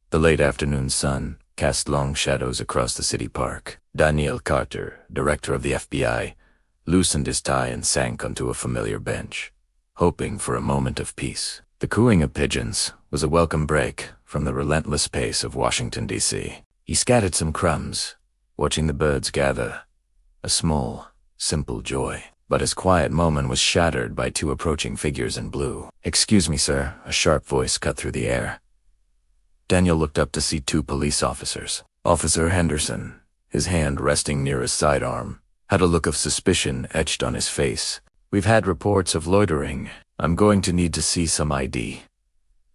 The late afternoon sun cast long shadows across the city park. Daniel Carter, director of the FBI, loosened his tie and sank onto a familiar bench, hoping for a moment of peace. The cooing of pigeons was a welcome break from the relentless pace of Washington, D.C. He scattered some crumbs, watching the birds gather, a small, simple joy. But his quiet moment was shattered by two approaching figures in blue. "Excuse me, sir," a sharp voice cut through the air. Daniel looked up to see two police officers. Officer Henderson, his hand resting near his sidearm, had a look of suspicion etched on his face. "We've had reports of loitering. I'm going to need to see some ID."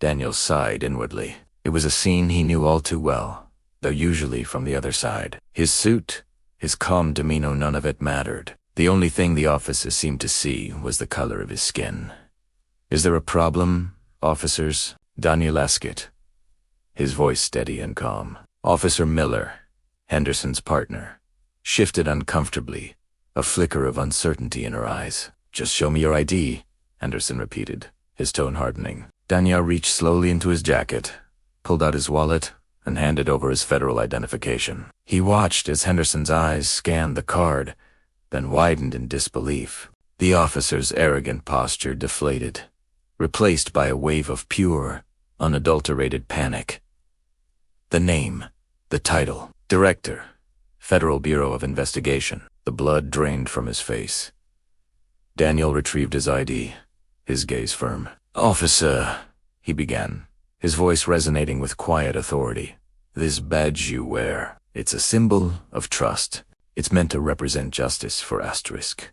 Daniel sighed inwardly. It was a scene he knew all too well, though usually from the other side. His suit, his calm demeanor, none of it mattered. The only thing the officer seemed to see was the color of his skin. "Is there a problem, officers?" Daniel asked it, his voice steady and calm. Officer Miller, Henderson's partner, shifted uncomfortably, a flicker of uncertainty in her eyes. "Just show me your ID," Henderson repeated, his tone hardening. Daniel reached slowly into his jacket, pulled out his wallet, and handed over his federal identification. He watched as Henderson's eyes scanned the card, then widened in disbelief. The officer's arrogant posture deflated, replaced by a wave of pure, unadulterated panic. The name, the title, Director, Federal Bureau of Investigation. The blood drained from his face. Daniel retrieved his ID, his gaze firm. "Officer," he began, his voice resonating with quiet authority. "This badge you wear, it's a symbol of trust. It's meant to represent justice for asterisk.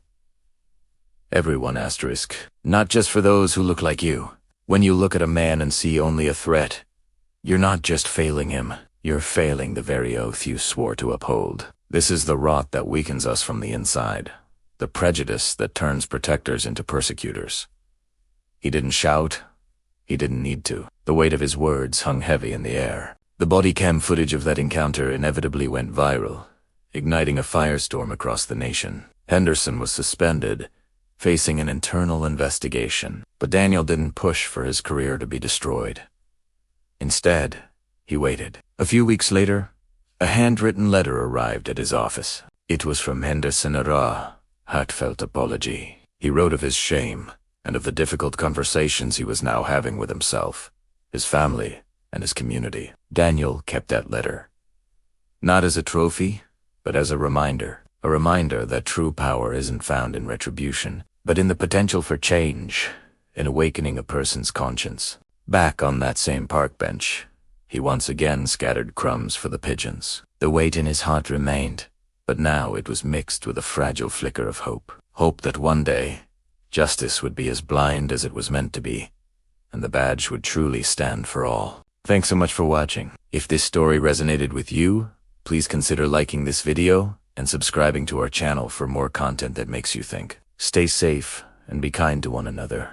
Everyone asterisk, not just for those who look like you. When you look at a man and see only a threat, you're not just failing him, you're failing the very oath you swore to uphold. This is the rot that weakens us from the inside, the prejudice that turns protectors into persecutors." He didn't shout. He didn't need to. The weight of his words hung heavy in the air. The body cam footage of that encounter inevitably went viral, igniting a firestorm across the nation. Henderson was suspended, facing an internal investigation. But Daniel didn't push for his career to be destroyed. Instead, he waited. A few weeks later, a handwritten letter arrived at his office. It was from Henderson, a raw, heartfelt apology. He wrote of his shame and of the difficult conversations he was now having with himself, his family, and his community. Daniel kept that letter, not as a trophy, but as a reminder that true power isn't found in retribution, but in the potential for change, in awakening a person's conscience. Back on that same park bench, he once again scattered crumbs for the pigeons. The weight in his heart remained, but now it was mixed with a fragile flicker of hope. Hope that one day, justice would be as blind as it was meant to be, and the badge would truly stand for all. Thanks so much for watching. If this story resonated with you, please consider liking this video and subscribing to our channel for more content that makes you think. Stay safe and be kind to one another.